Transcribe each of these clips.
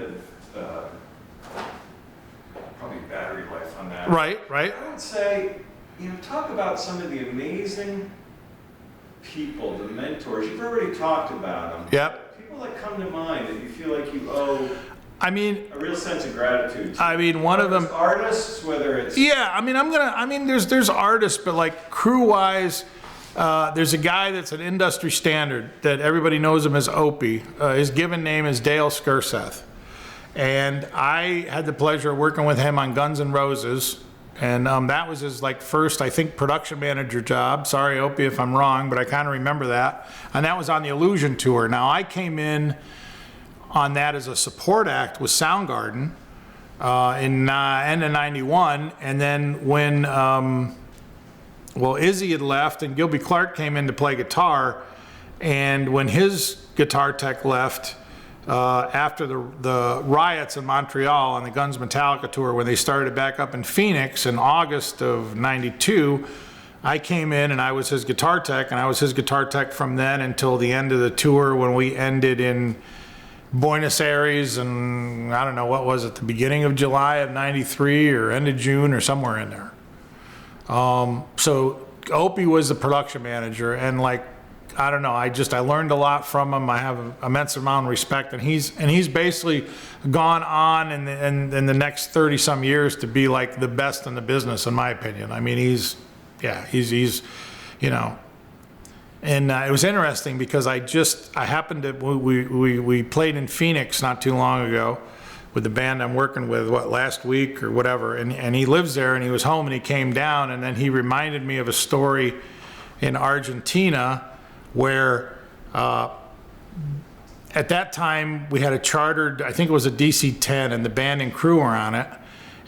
end of probably battery life on that. Right. I would say, talk about some of the amazing people, the mentors. You've already talked about them. Yep. People that come to mind that you feel like you owe a real sense of gratitude to. One of them, artists, whether it's there's artists, but like crew-wise, there's a guy that's an industry standard that everybody knows him as Opie. His given name is Dale Skjerseth. And I had the pleasure of working with him on Guns N' Roses. And that was his first, I think, production manager job. Sorry, Opie, if I'm wrong, but I kind of remember that. And that was on the Illusion tour. Now, I came in on that as a support act with Soundgarden in end of 91. And then when, Izzy had left and Gilby Clarke came in to play guitar. And when his guitar tech left, after the riots in Montreal on the Guns Metallica tour, when they started back up in Phoenix in August of 92, I came in and I was his guitar tech, and I was his guitar tech from then until the end of the tour when we ended in Buenos Aires, and I don't know, what was it, the beginning of July of 93 or end of June or somewhere in there. So Opie was the production manager, and I don't know, I learned a lot from him. I have an immense amount of respect, and he's basically gone on in the next 30 some years to be the best in the business, in my opinion. He's and it was interesting because I happened to, we played in Phoenix not too long ago with the band I'm working with, last week or whatever, and he lives there, and he was home and he came down, and then he reminded me of a story in Argentina where at that time we had a chartered, I think it was a DC-10, and the band and crew were on it,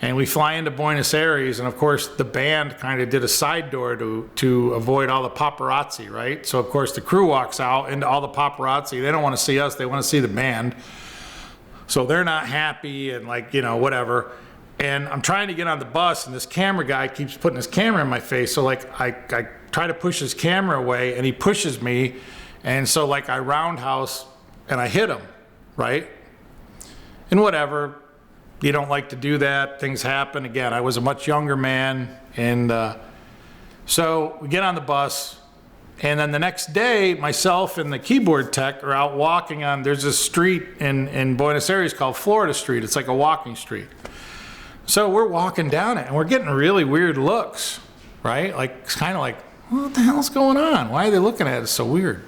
and we fly into Buenos Aires, and of course the band kind of did a side door to avoid all the paparazzi, right? So of course the crew walks out into all the paparazzi. They don't want to see us, they want to see the band, so they're not happy and whatever. And I'm trying to get on the bus, and this camera guy keeps putting his camera in my face, so I try to push his camera away, and he pushes me, and so I roundhouse and I hit him, right? And whatever, you don't like to do that, things happen. Again, I was a much younger man, and so we get on the bus, and then the next day myself and the keyboard tech are out walking on, there's a street in Buenos Aires called Florida Street. It's like a walking street. So we're walking down it, and we're getting really weird looks, right? It's kind of what the hell's going on? Why are they looking at us so weird?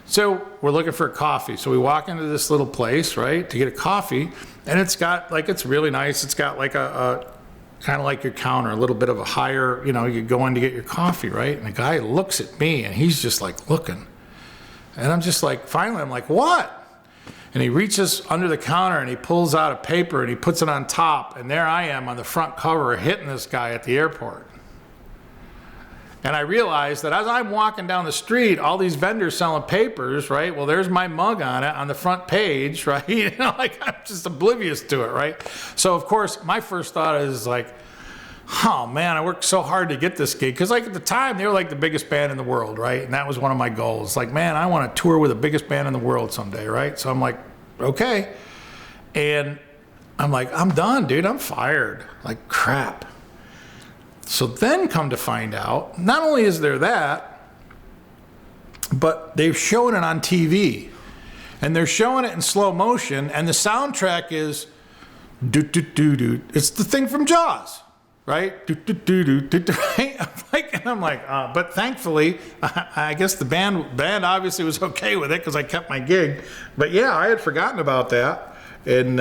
So we're looking for a coffee. So we walk into this little place, right, to get a coffee, and it's got it's really nice. It's got a kind of like your counter, a little bit of a higher, you go in to get your coffee, right? And the guy looks at me, and he's just looking. And I'm just finally, I'm what? And he reaches under the counter and he pulls out a paper and he puts it on top, and there I am on the front cover hitting this guy at the airport. And I realized that as I'm walking down the street, all these vendors selling papers, right? Well, there's my mug on it on the front page, right? I'm just oblivious to it, right? So of course, my first thought is oh man, I worked so hard to get this gig. Because at the time, they were the biggest band in the world, right? And that was one of my goals. Man, I want to tour with the biggest band in the world someday, right? So I'm okay. And I'm I'm done, dude. I'm fired. Crap. So then come to find out, not only is there that, but they've shown it on TV. And they're showing it in slow motion, and the soundtrack is do-do-do-do. It's the thing from Jaws. Right? Right? And I'm but thankfully, I guess the band obviously was okay with it because I kept my gig. But yeah, I had forgotten about that, and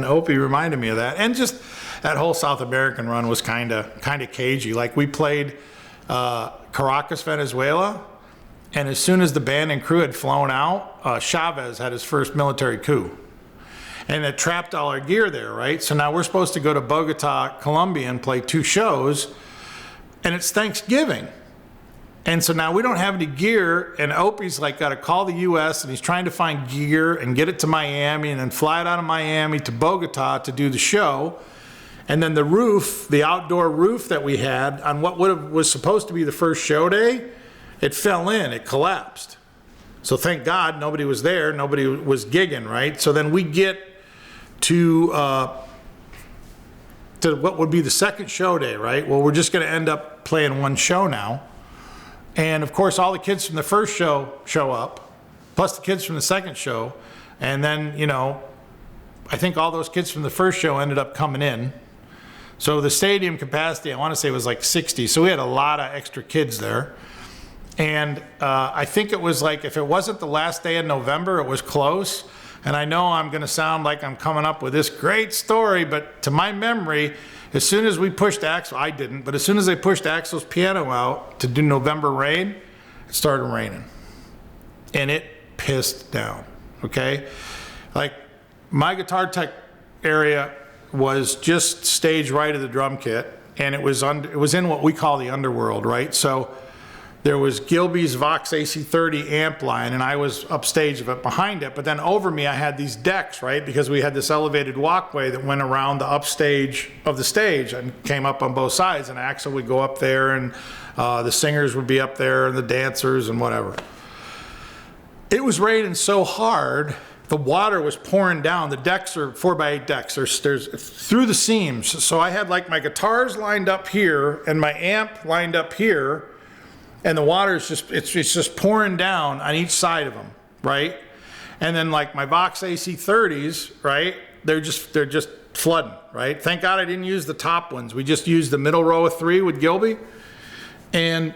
Opie reminded me of that. And just that whole South American run was kind of cagey. We played Caracas, Venezuela, and as soon as the band and crew had flown out, Chavez had his first military coup. And it trapped all our gear there, right? So now we're supposed to go to Bogota, Colombia, and play 2 shows, and it's Thanksgiving. And so now we don't have any gear, and Opie's got to call the U.S., and he's trying to find gear and get it to Miami, and then fly it out of Miami to Bogota to do the show. And then the roof, the outdoor roof that we had on what was supposed to be the first show day, it fell in, it collapsed. So thank God nobody was there, nobody was gigging, right? So then we get to what would be the second show day, right? Well, we're just going to end up playing one show now. And of course, all the kids from the first show show up, plus the kids from the second show. And then, you know, I think all those kids from the first show ended up coming in. So the stadium capacity, I want to say, was like 60. So we had a lot of extra kids there. And I think it was like, if it wasn't the last day of November, it was close. And I know I'm going to sound like I'm coming up with this great story, but to my memory, as soon as we pushed Axel, I didn't, but as soon as they pushed Axel's piano out to do November Rain, it started raining. And it pissed down, okay? Like, my guitar tech area was just stage right of the drum kit, and it was in what we call the underworld, right? So there was Gilby's Vox AC30 amp line, and I was upstage of it behind it, but then over me I had these decks, right? Because we had this elevated walkway that went around the upstage of the stage and came up on both sides, and Axel would go up there, and the singers would be up there, and the dancers and whatever. It was raining so hard, the water was pouring down. The decks are 4x8 decks. There's through the seams. So I had like my guitars lined up here and my amp lined up here, and the water is it's just pouring down on each side of them, right? And then like my Vox AC30s, right? They're just flooding, right? Thank God I didn't use the top ones. We just used the middle row of 3 with Gilby, and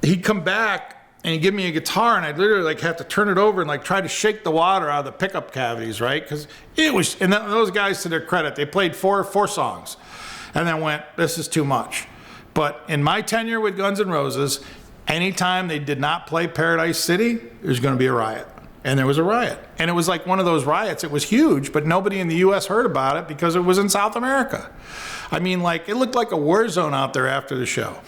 he'd come back and he'd give me a guitar, and I'd literally like have to turn it over and like try to shake the water out of the pickup cavities, right? Because it was, and those guys, to their credit, they played four songs, and then went, this is too much. But in my tenure with Guns N' Roses, anytime they did not play Paradise City, there's going to be a riot. And there was a riot. And it was like one of those riots. It was huge, but nobody in the U.S. heard about it because it was in South America. I mean, like, it looked like a war zone out there after the show,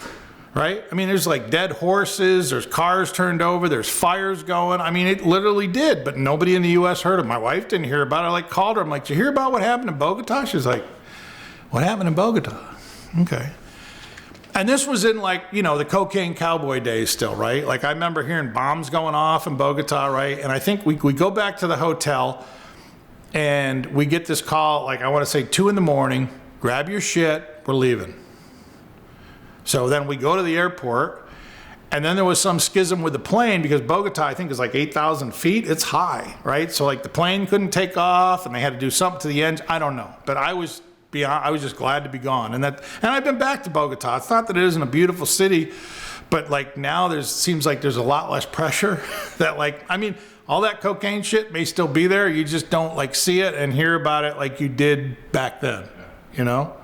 right? I mean, there's like dead horses, there's cars turned over, there's fires going. I mean, it literally did, but nobody in the U.S. heard of it. My wife didn't hear about it. I like called her. I'm like, did you hear about what happened in Bogota? She's like, what happened in Bogota? Okay. And this was in, like, you know, the cocaine cowboy days still, right? Like, I remember hearing bombs going off in Bogota, right? And I think we go back to the hotel and we get this call, like, I want to say 2 in the morning, grab your shit, we're leaving. So then we go to the airport, and then there was some schism with the plane because Bogota, I think, is like 8,000 feet. It's high, right? So like the plane couldn't take off and they had to do something to the engine. I don't know, but I was just glad to be gone. And I've been back to Bogota. It's not that it isn't a beautiful city, but like now seems like there's a lot less pressure that, like, I mean, all that cocaine shit may still be there. You just don't like see it and hear about it like you did back then, you know?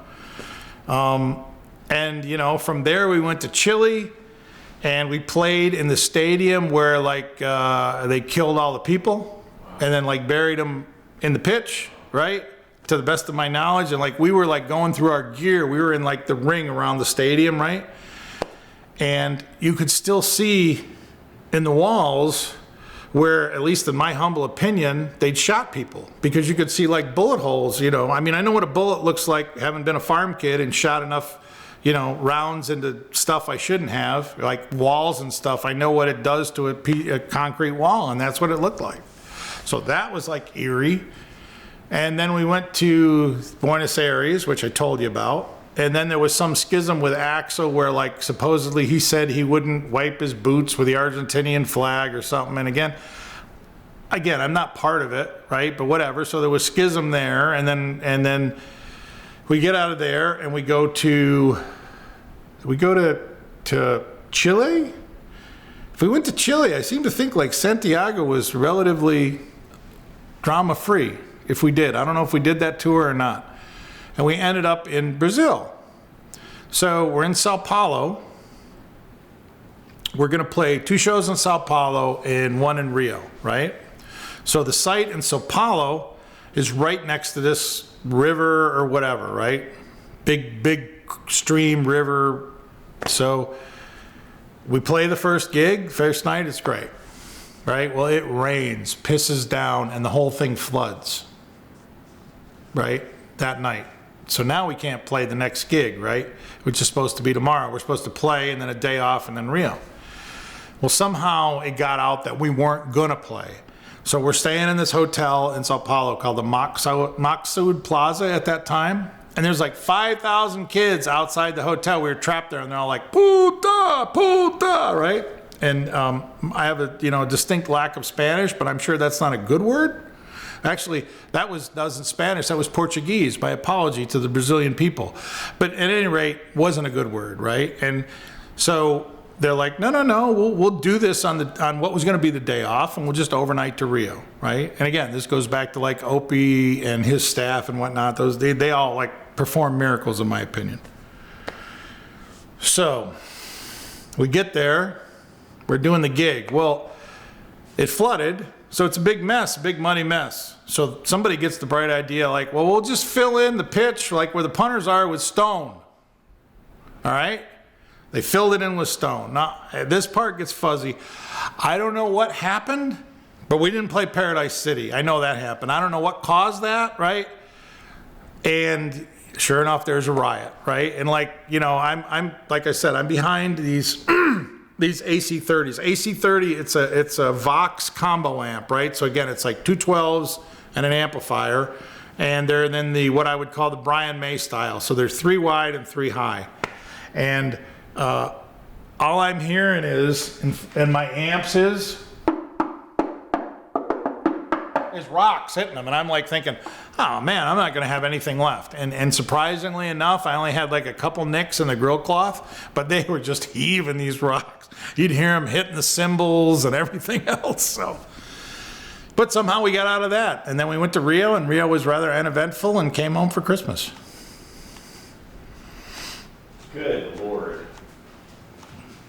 And you know, from there we went to Chile and we played in the stadium where like, they killed all the people and then like buried them in the pitch, right? To the best of my knowledge. And like we were like going through our gear, we were in like the ring around the stadium, right? And you could still see in the walls where, at least in my humble opinion, they'd shot people, because you could see like bullet holes, you know. I mean, I know what a bullet looks like, having been a farm kid and shot enough, you know, rounds into stuff I shouldn't have, like walls and stuff. I know what it does to a concrete wall, and that's what it looked like. So that was like eerie. And then we went to Buenos Aires, which I told you about. And then there was some schism with Axel where, like, supposedly he said he wouldn't wipe his boots with the Argentinian flag or something. And again, I'm not part of it, right? But whatever. So there was schism there. And then we get out of there and we go to Chile. If we went to Chile, I seem to think like Santiago was relatively drama-free. If we did, I don't know if we did that tour or not. And we ended up in Brazil. So we're in Sao Paulo. We're gonna play 2 shows in Sao Paulo and 1 in Rio, right? So the site in Sao Paulo is right next to this river or whatever, right? Big stream, river. So we play the first gig, first night, it's great, right? Well, it rains, pisses down, and the whole thing floods, right, that night. So now we can't play the next gig, right, which is supposed to be tomorrow. We're supposed to play and then a day off and then Rio. Well, somehow it got out that we weren't gonna play. So we're staying in this hotel in Sao Paulo called the Maksud Plaza at that time. And there's like 5,000 kids outside the hotel. We were trapped there and they're all like, puta, puta, right? And I have a distinct lack of Spanish, but I'm sure that's not a good word. Actually, that wasn't Spanish, that was Portuguese. My apology to the Brazilian people. But at any rate, wasn't a good word, right? And so they're like, no, we'll do this on what was going to be the day off, and we'll just overnight to Rio, right? And again, this goes back to like Opie and his staff and whatnot. They all like perform miracles, in my opinion. So we get there, we're doing the gig. Well, it flooded, so it's a big mess, big muddy mess. So somebody gets the bright idea, like, well, we'll just fill in the pitch, like where the punters are, with stone. All right? They filled it in with stone. Now, this part gets fuzzy. I don't know what happened, but we didn't play Paradise City. I know that happened. I don't know what caused that, right? And sure enough, there's a riot, right? And like, I'm like I said, I'm behind these these AC30s. AC30, it's a Vox combo amp, right? So again, it's like 212s and an amplifier, and they're then what I would call the Brian May style. So they're 3 wide and 3 high, and all I'm hearing is, and my amps is rocks hitting them, and I'm like thinking, oh man, I'm not going to have anything left. And surprisingly enough, I only had like a couple nicks in the grill cloth, but they were just heaving these rocks. You'd hear them hitting the cymbals and everything else. So, but somehow we got out of that, and then we went to Rio, and Rio was rather uneventful, and came home for Christmas. Good Lord.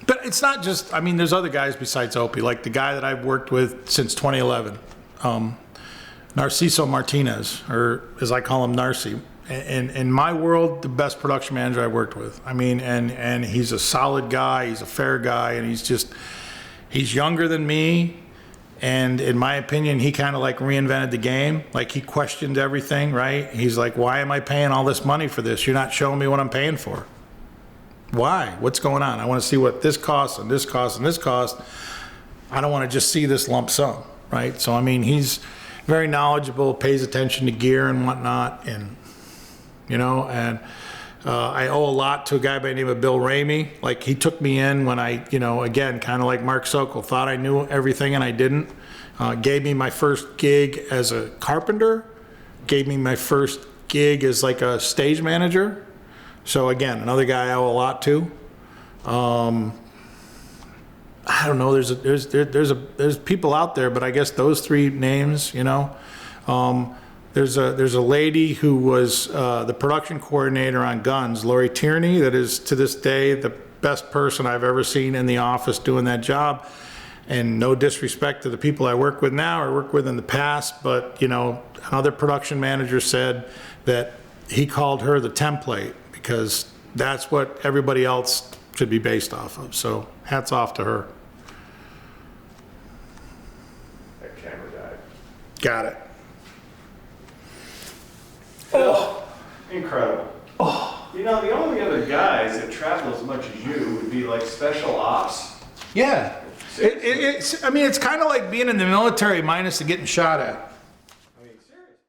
But it's not just, I mean, there's other guys besides Opie, like the guy that I've worked with since 2011, Narciso Martinez, or as I call him, Narcy. In my world, the best production manager I worked with. I mean, and he's a solid guy, he's a fair guy, and he's younger than me. And in my opinion, he kind of like reinvented the game. Like he questioned everything, right? He's like, why am I paying all this money for this? You're not showing me what I'm paying for. Why? What's going on? I want to see what this costs and this costs and this costs. I don't want to just see this lump sum, right? So, I mean, he's very knowledgeable, pays attention to gear and whatnot, and, I owe a lot to a guy by the name of Bill Ramey. Like, he took me in when I, again, kind of like Mark Sokol, thought I knew everything and I didn't. Gave me my first gig as a carpenter, gave me my first gig as like a stage manager. So again, another guy I owe a lot to. I don't know. There's people out there, but I guess those 3 names. There's a lady who was the production coordinator on Guns, Lori Tierney. That is to this day the best person I've ever seen in the office doing that job. And no disrespect to the people I work with now or work with in the past, but another production manager said that he called her the template, because that's what everybody else should be based off of. So hats off to her. That camera died. Got it. Oh, incredible. Oh. The only other guys that travel as much as you would be like special ops. Yeah. It's kind of like being in the military minus the getting shot at.